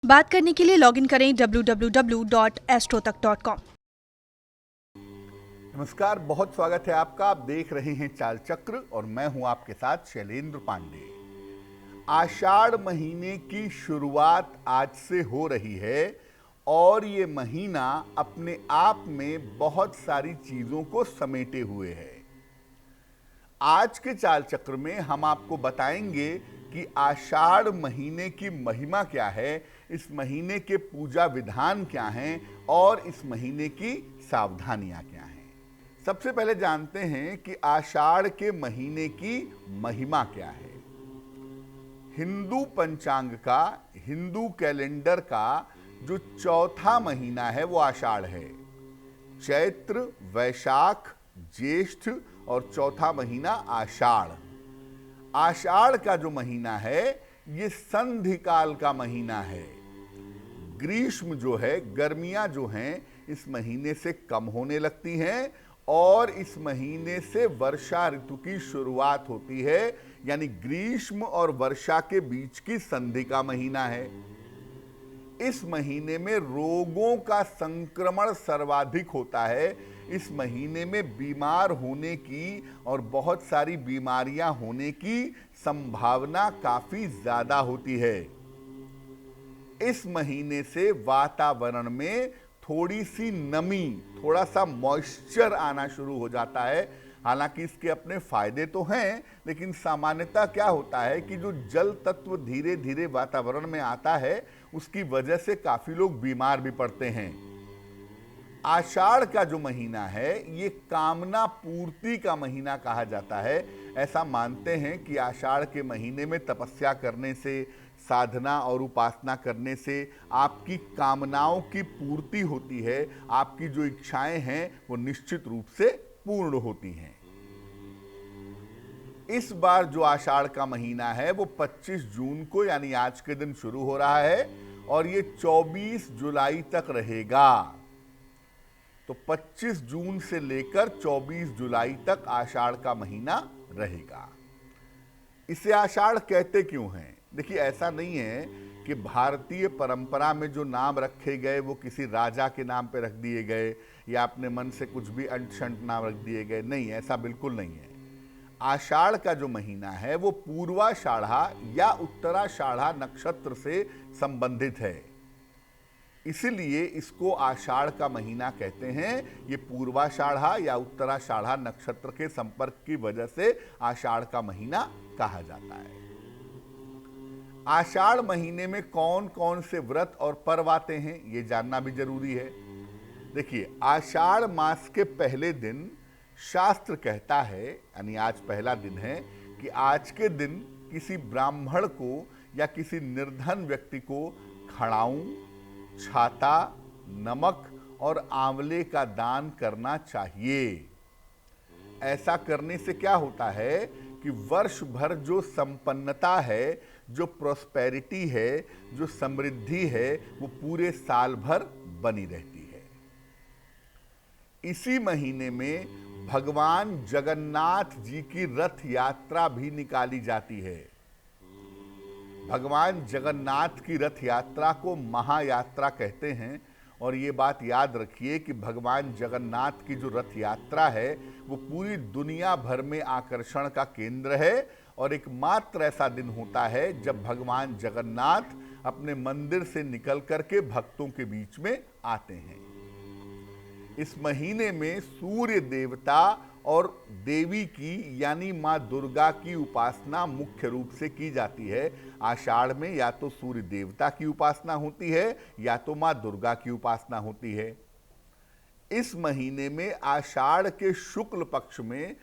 बात करने के लिए लॉगिन करें www.astrotak.com। नमस्कार, बहुत स्वागत है आपका। आप देख रहे हैं चाल चक्र और मैं हूं आपके साथ शैलेंद्र पांडे। आषाढ़ महीने की शुरुआत आज से हो रही है और ये महीना अपने आप में बहुत सारी चीजों को समेटे हुए है। आज के चाल चक्र में हम आपको बताएंगे कि आषाढ़ महीने की महिमा क्या है, इस महीने के पूजा विधान क्या हैं और इस महीने की सावधानियां क्या हैं। सबसे पहले जानते हैं कि आषाढ़ के महीने की महिमा क्या है। हिंदू पंचांग का, हिंदू कैलेंडर का जो चौथा महीना है वो आषाढ़ है। चैत्र, वैशाख, ज्येष्ठ और चौथा महीना आषाढ़। आषाढ़ का जो महीना है ये संधि काल का महीना है। ग्रीष्म जो है, गर्मियां जो हैं इस महीने से कम होने लगती हैं और इस महीने से वर्षा ऋतु की शुरुआत होती है, यानी ग्रीष्म और वर्षा के बीच की संधि का महीना है। इस महीने में रोगों का संक्रमण सर्वाधिक होता है। इस महीने में बीमार होने की और बहुत सारी बीमारियां होने की संभावना काफी ज्यादा होती है। इस महीने से वातावरण में थोड़ी सी नमी, थोड़ा सा मॉइस्चर आना शुरू हो जाता है। हालांकि इसके अपने फायदे तो हैं, लेकिन सामान्यतः क्या होता है कि जो जल तत्व धीरे धीरे वातावरण में आता है उसकी वजह से काफी लोग बीमार भी पड़ते हैं। आषाढ़ का जो महीना है ये कामना पूर्ति का महीना कहा जाता है। ऐसा मानते हैं कि आषाढ़ के महीने में तपस्या करने से, साधना और उपासना करने से आपकी कामनाओं की पूर्ति होती है। आपकी जो इच्छाएं हैं वो निश्चित रूप से पूर्ण होती हैं। इस बार जो आषाढ़ का महीना है वो 25 जून को यानी आज के दिन शुरू हो रहा है और ये 24 जुलाई तक रहेगा। तो 25 जून से लेकर 24 जुलाई तक आषाढ़ का महीना रहेगा। इसे आषाढ़ कहते क्यों हैं? देखिए, ऐसा नहीं है कि भारतीय परंपरा में जो नाम रखे गए वो किसी राजा के नाम पे रख दिए गए या अपने मन से कुछ भी अंट शंट नाम रख दिए गए। नहीं, ऐसा बिल्कुल नहीं है। आषाढ़ का जो महीना है वो पूर्वाषाढ़ा या उत्तराषाढ़ा नक्षत्र से संबंधित है, इसीलिए इसको आषाढ़ का महीना कहते हैं। ये पूर्वाषाढ़ा या उत्तराषाढ़ा नक्षत्र के संपर्क की वजह से आषाढ़ का महीना कहा जाता है। आषाढ़ महीने में कौन कौन से व्रत और पर्व आते हैं ये जानना भी जरूरी है। देखिए, आषाढ़ मास के पहले दिन शास्त्र कहता है, यानी आज पहला दिन है, कि आज के दिन किसी ब्राह्मण को या किसी निर्धन व्यक्ति को खड़ाऊं, छाता, नमक और आंवले का दान करना चाहिए। ऐसा करने से क्या होता है कि वर्ष भर जो संपन्नता है, जो प्रॉस्पेरिटी है, जो समृद्धि है, वो पूरे साल भर बनी रहती है। इसी महीने में भगवान जगन्नाथ जी की रथ यात्रा भी निकाली जाती है। भगवान जगन्नाथ की रथ यात्रा को महायात्रा कहते हैं और ये बात याद रखिए कि भगवान जगन्नाथ की जो रथ यात्रा है वो पूरी दुनिया भर में आकर्षण का केंद्र है और एकमात्र ऐसा दिन होता है जब भगवान जगन्नाथ अपने मंदिर से निकल करके भक्तों के बीच में आते हैं। इस महीने में सूर्य देवता और देवी की यानी मां दुर्गा की उपासना मुख्य रूप से की जाती है। आषाढ़ में या तो सूर्य देवता की उपासना होती है या तो मां दुर्गा की उपासना होती है। इस महीने में आषाढ़ के शुक्ल पक्ष में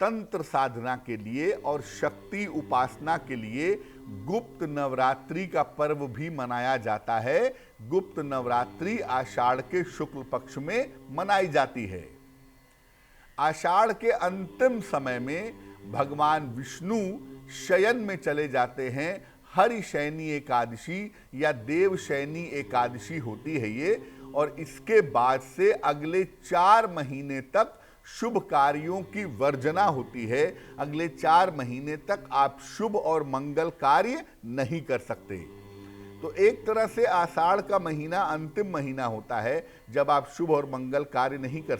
तंत्र साधना के लिए और शक्ति उपासना के लिए गुप्त नवरात्रि का पर्व भी मनाया जाता है। गुप्त नवरात्रि आषाढ़ के शुक्ल पक्ष में मनाई जाती है। आषाढ़ के अंतिम समय में भगवान विष्णु शयन में चले जाते हैं। हरिशयनी एकादशी या देवशयनी एकादशी होती है ये, और इसके बाद से अगले 4 महीने तक शुभ कार्यों की वर्जना होती है। अगले 4 महीने तक आप शुभ और मंगल कार्य नहीं कर सकते। तो एक तरह से आषाढ़ का महीना अंतिम महीना होता है जब आप शुभ और मंगल कार्य नहीं कर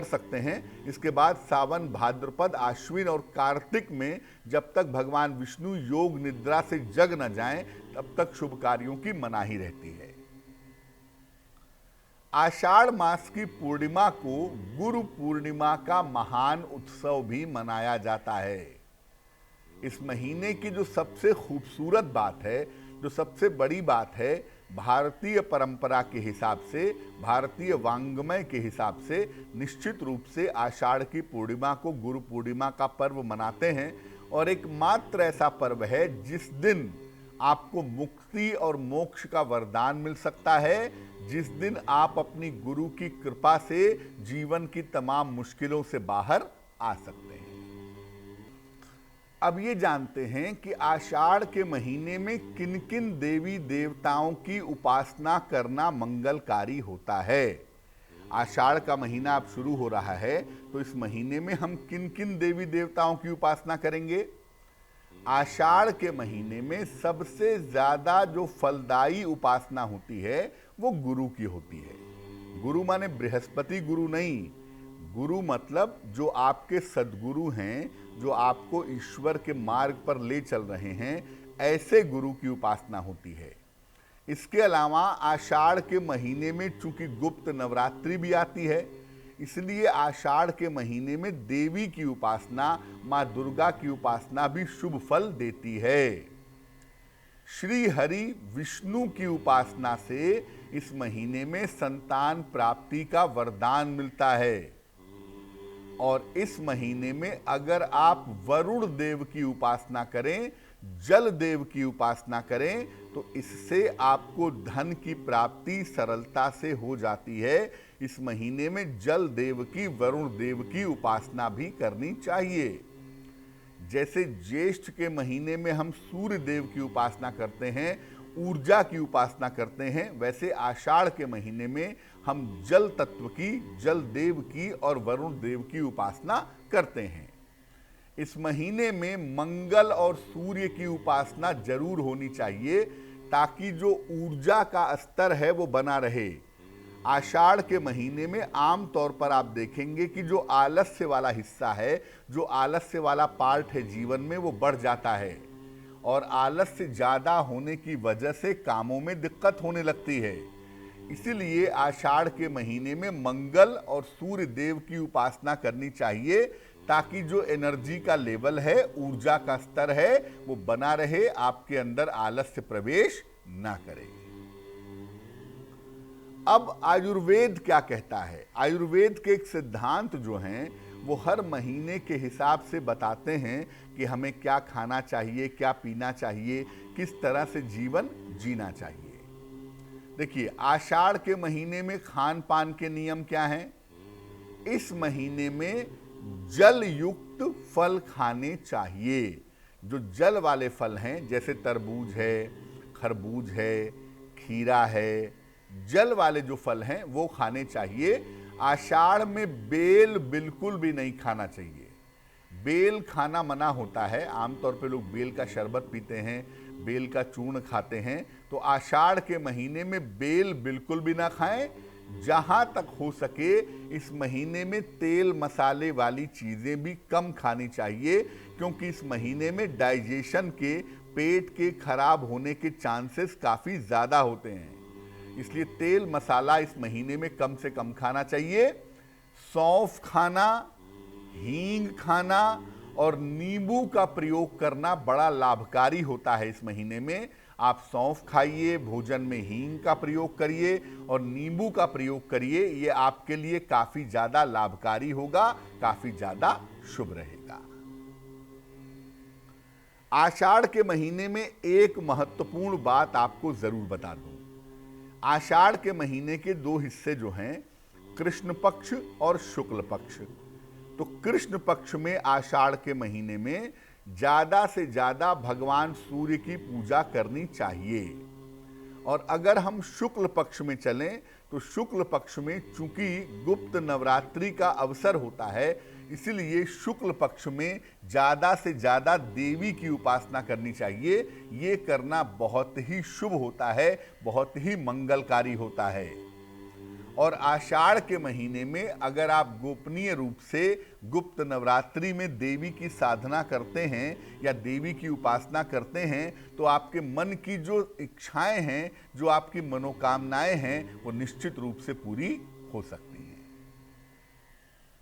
सकते हैं। इसके बाद सावन, भाद्रपद, आश्विन और कार्तिक में जब तक भगवान विष्णु योग निद्रा से जग न जाएं तब तक शुभ कार्यों की मनाही रहती है। आषाढ़ मास की पूर्णिमा को गुरु पूर्णिमा का महान उत्सव भी मनाया जाता है। इस महीने की जो सबसे खूबसूरत बात है, जो सबसे बड़ी बात है, भारतीय परंपरा के हिसाब से, भारतीय वांग्मय के हिसाब से निश्चित रूप से आषाढ़ की पूर्णिमा को गुरु पूर्णिमा का पर्व मनाते हैं। और एकमात्र ऐसा पर्व है जिस दिन आपको मुक्ति और मोक्ष का वरदान मिल सकता है, जिस दिन आप अपनी गुरु की कृपा से जीवन की तमाम मुश्किलों से बाहर आ सकते हैं। अब ये जानते हैं कि आषाढ़ के महीने में किन किन देवी देवताओं की उपासना करना मंगलकारी होता है। आषाढ़ का महीना अब शुरू हो रहा है, तो इस महीने में हम किन किन देवी देवताओं की उपासना करेंगे। आषाढ़ के महीने में सबसे ज्यादा जो फलदायी उपासना होती है वो गुरु की होती है। गुरु माने बृहस्पति गुरु नहीं, गुरु मतलब जो आपके सद्गुरु हैं, जो आपको ईश्वर के मार्ग पर ले चल रहे हैं, ऐसे गुरु की उपासना होती है। इसके अलावा आषाढ़ के महीने में चूंकि गुप्त नवरात्रि भी आती है, इसलिए आषाढ़ के महीने में देवी की उपासना, माँ दुर्गा की उपासना भी शुभ फल देती है। श्री हरि विष्णु की उपासना से इस महीने में संतान प्राप्ति का वरदान मिलता है। और इस महीने में अगर आप वरुण देव की उपासना करें, जल देव की उपासना करें, तो इससे आपको धन की प्राप्ति सरलता से हो जाती है। इस महीने में जल देव की, वरुण देव की उपासना भी करनी चाहिए। जैसे ज्येष्ठ के महीने में हम सूर्य देव की उपासना करते हैं, ऊर्जा की उपासना करते हैं, वैसे आषाढ़ के महीने में हम जल तत्व की, जल देव की और वरुण देव की उपासना करते हैं। इस महीने में मंगल और सूर्य की उपासना जरूर होनी चाहिए ताकि जो ऊर्जा का स्तर है वो बना रहे। आषाढ़ के महीने में आम तौर पर आप देखेंगे कि जो आलस्य वाला हिस्सा है, जो आलस्य वाला पार्ट है जीवन में, वो बढ़ जाता है और आलस्य ज्यादा होने की वजह से कामों में दिक्कत होने लगती है। इसीलिए आषाढ़ के महीने में मंगल और सूर्य देव की उपासना करनी चाहिए ताकि जो एनर्जी का लेवल है, ऊर्जा का स्तर है, वो बना रहे, आपके अंदर आलस्य प्रवेश ना करे। अब आयुर्वेद क्या कहता है। आयुर्वेद के एक सिद्धांत जो हैं वो हर महीने के हिसाब से बताते हैं कि हमें क्या खाना चाहिए, क्या पीना चाहिए, किस तरह से जीवन जीना चाहिए। देखिए, आषाढ़ के महीने में खान पान के नियम क्या हैं। इस महीने में जल युक्त फल खाने चाहिए। जो जल वाले फल हैं, जैसे तरबूज है, खरबूज है, खीरा है, जल वाले जो फल हैं वो खाने चाहिए। आषाढ़ में बेल बिल्कुल भी नहीं खाना चाहिए। बेल खाना मना होता है। आमतौर पे लोग बेल का शरबत पीते हैं, बेल का चूर्ण खाते हैं। तो आषाढ़ के महीने में बेल बिल्कुल भी ना खाएं। जहां तक हो सके इस महीने में तेल मसाले वाली चीजें भी कम खानी चाहिए, क्योंकि इस महीने में डाइजेशन के, पेट के खराब होने के चांसेस काफी ज्यादा होते हैं। इसलिए तेल मसाला इस महीने में कम से कम खाना चाहिए। सौंफ खाना, हींग खाना और नींबू का प्रयोग करना बड़ा लाभकारी होता है। इस महीने में आप सौंफ खाइए, भोजन में हींग का प्रयोग करिए और नींबू का प्रयोग करिए। ये आपके लिए काफी ज्यादा लाभकारी होगा, काफी ज्यादा शुभ रहेगा। आषाढ़ के महीने में एक महत्वपूर्ण बात आपको जरूर बता दूं। आषाढ़ के महीने के दो हिस्से जो हैं, कृष्ण पक्ष और शुक्ल पक्ष। तो कृष्ण पक्ष में आषाढ़ के महीने में ज्यादा से ज्यादा भगवान सूर्य की पूजा करनी चाहिए और अगर हम शुक्ल पक्ष में चलें तो शुक्ल पक्ष में चूंकि गुप्त नवरात्रि का अवसर होता है, इसलिए शुक्ल पक्ष में ज़्यादा से ज़्यादा देवी की उपासना करनी चाहिए। ये करना बहुत ही शुभ होता है, बहुत ही मंगलकारी होता है। और आषाढ़ के महीने में अगर आप गोपनीय रूप से गुप्त नवरात्रि में देवी की साधना करते हैं या देवी की उपासना करते हैं, तो आपके मन की जो इच्छाएं हैं, जो आपकी मनोकामनाएं हैं, वो निश्चित रूप से पूरी हो सकती हैं।